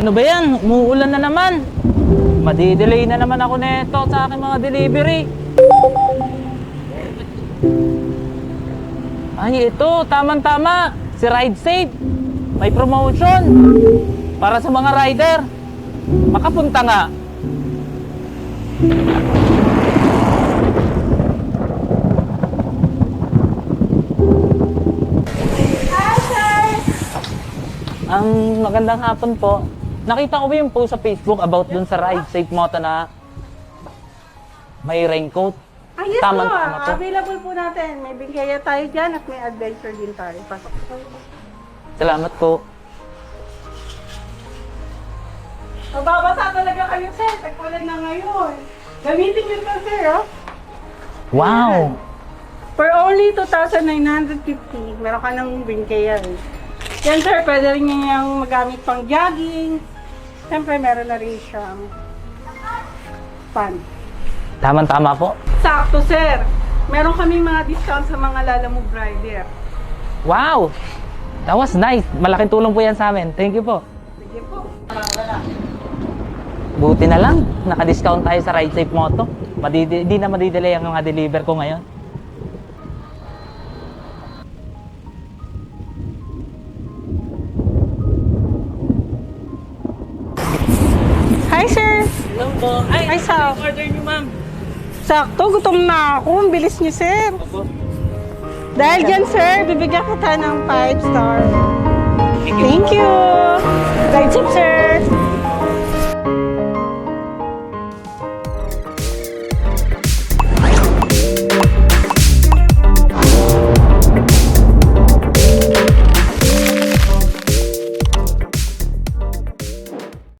Ano ba yan? Umuulan na naman. Madidelay na naman ako nito sa aking mga delivery. Ay, ito, tamang-tama. Si Ride Safe. May promotion. Para sa mga rider. Makapunta nga. Hi, sir! Ang magandang hapon po. Nakita ko ba yung post sa Facebook about dun sa Ride Safe Moto na may raincoat? Yes Tama po, po. available po natin. May bigaya tayo dyan at may adventure din tayo. Pasok po. Salamat po. Mababasa talaga kayo, sir. Tagpulan na ngayon. Gamitin nyo to, sir, oh. Wow! For only 2,950, meron ka ng bingkaya. Yan, sir, pwede rin niyang magamit pang jogging. Siyempre, meron na rin siyang fun. Tama-tama po. Sakto, sir. Meron kami mga discount sa mga Lalamove rider. Wow! That was nice. Malaking tulong po yan sa amin. Thank you po. Sige po. Buti na lang. Naka-discount tayo sa Ride Safe Moto. Di na madidelay ang mga deliver ko ngayon. Hi, sir. Hello po. Ay, Ay, sa- order niyo, ma'am. Sakto, gutom na ako. Ang bilis niyo, sir. Opo. Dahil dyan, sir, bibigyan kita ng 5 star. Thank you. Guide tip, sir.